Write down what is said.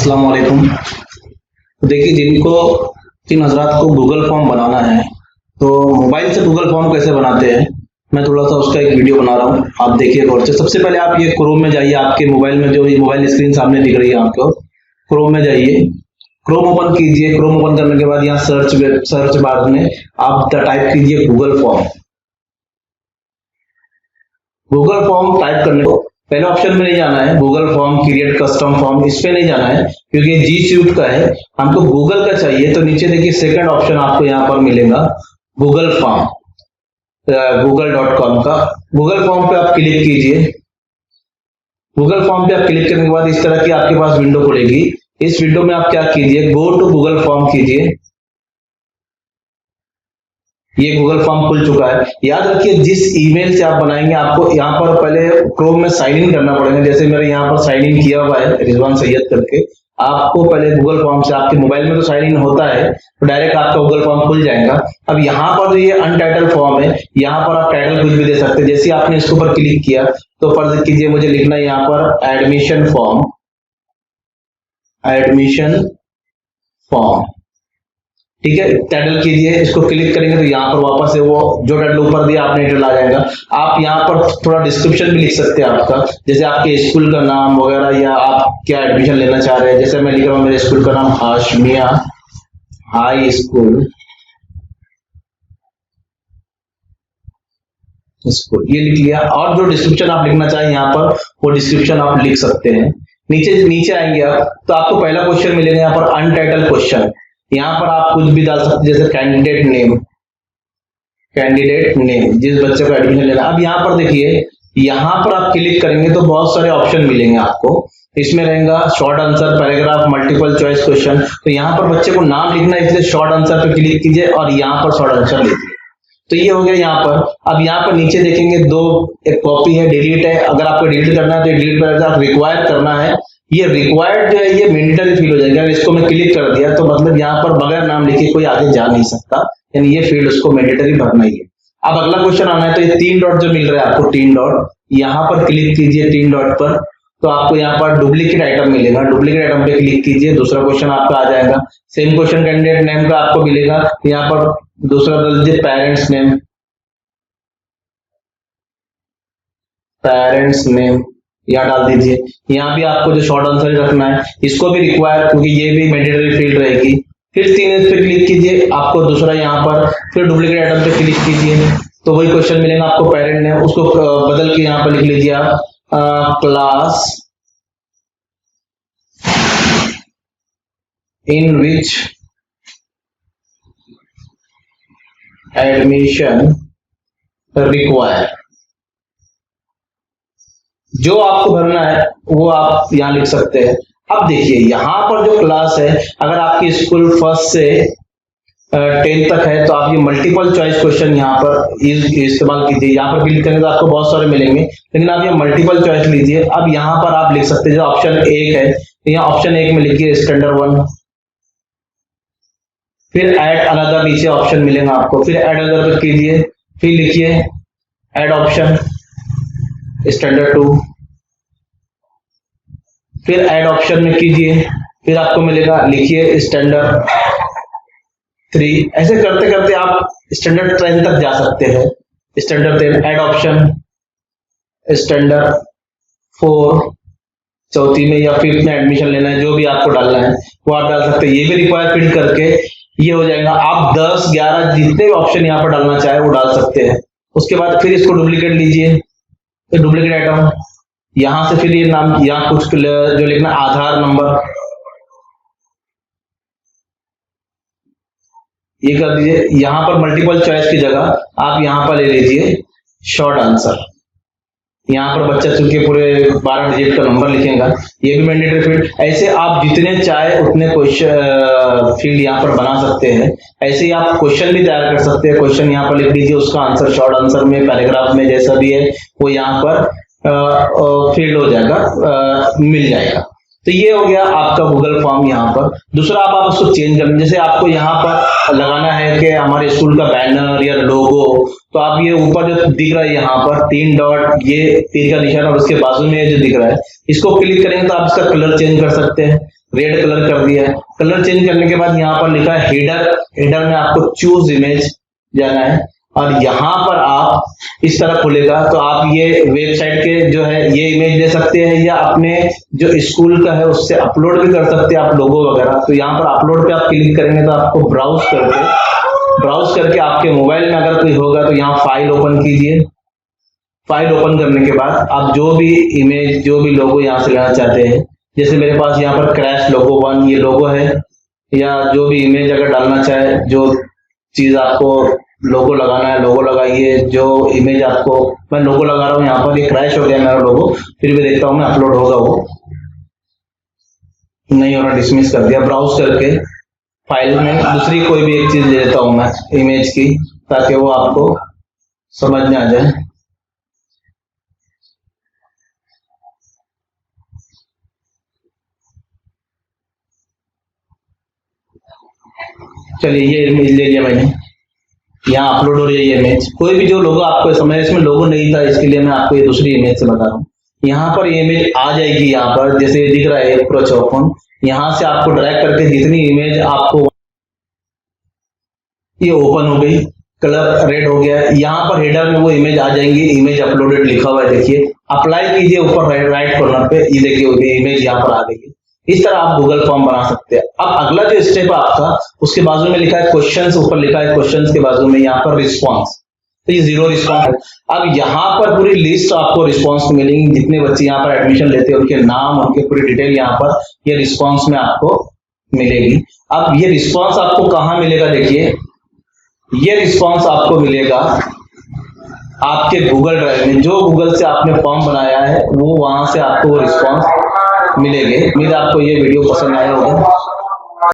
अस्सलाम वालेकुम। देखिए, जिन हजरात को गूगल फॉर्म बनाना है तो मोबाइल से गूगल फॉर्म कैसे बनाते हैं, मैं थोड़ा सा उसका एक वीडियो बना रहा हूँ, आप देखिए गौर से। सबसे पहले आप ये क्रोम में जाइए, आपके मोबाइल में जो ये मोबाइल स्क्रीन सामने दिख रही है आपको, क्रोम में जाइए, क्रोम ओपन कीजिए। क्रोम ओपन करने के बाद यहाँ सर्च बार में आप टाइप कीजिए Google form. Google form type करने को पहले ऑप्शन में नहीं जाना है, Google form create custom form, इस पे नहीं जाना है क्योंकि ये जी स्यूट का है, हमको गूगल का चाहिए। तो नीचे देखिए सेकंड ऑप्शन आपको यहाँ पर मिलेगा गूगल फॉर्म, google.com का। गूगल फॉर्म पे आप क्लिक कीजिए। गूगल फॉर्म पे आप क्लिक करने के बाद इस तरह की आपके पास विंडो खुलेगी। इस विंडो में आप क्या कीजिए, गो टू गूगल फॉर्म कीजिए। ये गूगल फॉर्म खुल चुका है। याद रखिए, जिस ईमेल से आप बनाएंगे आपको यहाँ पर पहले क्रोम में साइन इन करना पड़ेगा। जैसे मेरे यहाँ पर साइन इन किया हुआ है रिजवान सैयद करके, आपको पहले गूगल फॉर्म से, आपके मोबाइल में तो साइन इन होता है तो डायरेक्ट आपका गूगल फॉर्म खुल जाएगा। अब यहाँ पर ये अनटाइटल फॉर्म है, यहाँ पर आप टाइटल कुछ भी दे सकते हैं। जैसे आपने इसके ऊपर क्लिक किया तो फर्ज कीजिए मुझे लिखना है यहाँ पर एडमिशन फॉर्म, एडमिशन फॉर्म, ठीक है। टाइटल कीजिए, इसको क्लिक करेंगे तो यहाँ पर वापस से वो जो टाइटल ऊपर दिया आपने टाइटल आ जाएगा। आप यहाँ पर थोड़ा डिस्क्रिप्शन भी लिख सकते हैं आपका, जैसे आपके स्कूल का नाम वगैरह या आप क्या एडमिशन लेना चाह रहे हैं। जैसे मैं लिख रहा हूँ मेरे स्कूल का नाम हाशमिया हाई स्कूल, ये लिख लिया। और जो डिस्क्रिप्शन आप लिखना चाहें यहाँ पर वो डिस्क्रिप्शन आप लिख सकते हैं। नीचे आएंगे आप तो आपको पहला क्वेश्चन मिलेगा यहाँ पर अनटाइटल क्वेश्चन। यहाँ पर आप कुछ भी डाल सकते हैं, जैसे कैंडिडेट नेम, जिस बच्चे को एडमिशन लेना। अब यहाँ पर देखिए, यहाँ पर आप क्लिक करेंगे तो बहुत सारे ऑप्शन मिलेंगे आपको। इसमें रहेगा short answer, paragraph, multiple choice question. तो यहाँ पर बच्चे को नाम लिखना है, इसलिए शॉर्ट आंसर पे क्लिक कीजिए और यहाँ पर शॉर्ट आंसर लिखिए। तो ये हो गया यहाँ पर। अब यहाँ पर नीचे देखेंगे एक कॉपी है, डिलीट है। अगर आपको डिलीट करना है तो डिलीट करना है, रिक्वायर करना है। ये रिक्वायर्ड जो है ये मैंडेटरी फील्ड हो जाएगा। अगर इसको मैं क्लिक कर दिया तो मतलब यहाँ पर बगैर नाम लिखे कोई आगे जा नहीं सकता, यानी ये फील्ड उसको मैंडेटरी भरना ही है। अब अगला क्वेश्चन आना है तो ये 3 डॉट जो मिल रहा है आपको, 3 डॉट, यहाँ पर क्लिक कीजिए 3 डॉट पर, तो आपको यहाँ पर डुप्लीकेट आइटम मिलेगा। डुप्लीकेट आइटम पे क्लिक कीजिए, दूसरा क्वेश्चन आपका आ जाएगा। सेम क्वेश्चन कैंडिडेट नेम का आपको मिलेगा, यहाँ पर दूसरा डाल दीजिए पेरेंट्स नेम, यहाँ डाल दीजिए। यहाँ भी आपको जो शॉर्ट आंसर रखना है, इसको भी रिक्वायर, क्योंकि ये भी मैंडेटरी फील्ड रहेगी। फिर 3 पे क्लिक कीजिए, आपको दूसरा यहाँ पर फिर डुप्लीकेट आइटम पे क्लिक कीजिए तो वही क्वेश्चन मिलेगा आपको पेरेंट नेम, उसको बदल के यहाँ पर लिख लीजिए आप class in which admission require. जो आपको भरना है वो आप यहाँ लिख सकते हैं। अब देखिए यहाँ पर जो क्लास है, अगर आपकी स्कूल 1st से 10th तक है तो आप ये मल्टीपल चॉइस क्वेश्चन यहाँ पर इस्तेमाल कीजिए। यहाँ पर क्लिक करेंगे तो आपको बहुत सारे मिलेंगे, लेकिन आप ये मल्टीपल चॉइस लीजिए। अब यहाँ पर आप लिख सकते हैं, जो ऑप्शन 1 है तो यहाँ ऑप्शन 1 में लिखिए स्टैंडर्ड 1, फिर ऐड अनदर, नीचे ऑप्शन मिलेगा आपको, फिर ऐड अनदर पे कीजिए, फिर लिखिए ऐड ऑप्शन स्टैंडर्ड 2, फिर ऐड ऑप्शन में कीजिए, फिर आपको मिलेगा लिखिए स्टैंडर्ड 3। ऐसे करते करते आप स्टैंडर्ड 10 तक जा सकते हैं। स्टैंडर्ड 10, ऐड ऑप्शन स्टैंडर्ड 4, चौथी में या 5th में एडमिशन लेना है, जो भी आपको डालना है वो आप डाल सकते हैं। ये भी रिक्वायर फील्ड करके ये हो जाएगा। आप 10, 11 जितने भी ऑप्शन यहाँ पर डालना चाहे वो डाल सकते हैं। उसके बाद फिर इसको डुप्लीकेट लीजिए, फिर डुप्लीकेट आइटम, यहां से फिर ये नाम, यहाँ कुछ जो लिखना आधार नंबर, ये कर दीजिए। यहाँ पर मल्टीपल चॉइस की जगह आप यहाँ पर ले लीजिए शॉर्ट आंसर। यहाँ पर बच्चा चुनके पूरे 12 डिजिट का नंबर लिखेगा, ये भी मैंडेटरी फील्ड। ऐसे आप जितने चाहे उतने क्वेश्चन फील्ड यहाँ पर बना सकते हैं। ऐसे ही आप क्वेश्चन भी तैयार कर सकते हैं। क्वेश्चन यहाँ पर लिख दीजिए, उसका आंसर शॉर्ट आंसर में, पैराग्राफ में, जैसा भी है वो यहाँ पर फील्ड हो जाएगा, मिल जाएगा। तो ये हो गया आपका गूगल फॉर्म। यहाँ पर दूसरा आप उसको चेंज कर, जैसे आपको यहाँ पर लगाना है कि हमारे स्कूल का बैनर या लोगो, तो आप ये ऊपर जो दिख रहा है यहाँ पर 3 डॉट, ये तीर का निशान और उसके बाजू में जो दिख रहा है, इसको क्लिक करेंगे तो आप इसका कलर चेंज कर सकते हैं। रेड कलर कर दिया है। कलर चेंज करने के बाद यहाँ पर लिखा है हेडर, हेडर में आपको चूज इमेज जाना है और यहाँ पर आप इस तरह खुलेगा तो आप ये वेबसाइट के जो है ये इमेज ले सकते हैं या अपने जो स्कूल का है उससे अपलोड भी कर सकते हैं आप लोगो वगैरह। तो यहाँ पर अपलोड पे आप क्लिक करेंगे तो आपको ब्राउज करके आपके मोबाइल में अगर कोई होगा तो यहाँ फाइल ओपन कीजिए। फाइल ओपन करने के बाद आप जो भी इमेज, जो भी लोगो यहाँ से लेना चाहते हैं, जैसे मेरे पास यहाँ पर क्रैश लोगो 1 ये लोगो है, या जो भी इमेज अगर डालना चाहे, जो चीज आपको लोगो लगाना है लोगो लगाइए। जो इमेज आपको, मैं लोगो लगा रहा हूँ यहाँ पर, ये क्रैश हो गया मेरा लोगो, फिर भी देखता हूँ मैं अपलोड होगा, वो नहीं हो रहा, डिसमिस कर दिया। ब्राउज करके फाइल में दूसरी कोई भी एक चीज ले लेता हूँ मैं इमेज की, ताकि वो आपको समझ में आ जाए। चलिए ये इमेज ले लिया मैंने, यहाँ अपलोड हो रही है ये इमेज। कोई भी जो लोगो आपको समझ, इसमें लोगो नहीं था इसके लिए मैं आपको ये दूसरी इमेज से बता रहा हूँ। यहाँ पर ये इमेज आ जाएगी, यहाँ पर जैसे दिख रहा है अप्रोच ओपन, यहाँ से आपको ड्रैग करके जितनी इमेज आपको, ये ओपन हो गई, कलर रेड हो गया। यहाँ पर हेडर में वो इमेज आ जाएंगी, इमेज अपलोडेड लिखा हुआ है, देखिए अप्लाई कीजिए ऊपर राइट कॉर्नर पे, ये देखिए इमेज यहाँ पर आ गई है। इस तरह आप गूगल फॉर्म बना सकते हैं। अब अगला जो स्टेप है आपका, उसके बाजू में लिखा है क्वेश्चंस, ऊपर लिखा है क्वेश्चंस के बाजू में यहाँ पर रिस्पॉन्स, तो ये 0 रिस्पॉन्स है। अब यहाँ पर पूरी लिस्ट आपको रिस्पॉन्स मिलेंगी, जितने बच्चे यहाँ पर एडमिशन लेते हैं उनके नाम, उनके पूरी डिटेल यहाँ पर ये रिस्पॉन्स में आपको मिलेगी। अब ये रिस्पॉन्स आपको कहाँ मिलेगा, देखिए ये रिस्पॉन्स आपको मिलेगा आपके गूगल ड्राइव में, जो गूगल से आपने फॉर्म बनाया है वो वहां से आपको वो रिस्पॉन्स मिलेंगे। उम्मीद आपको ये वीडियो पसंद आया होगा।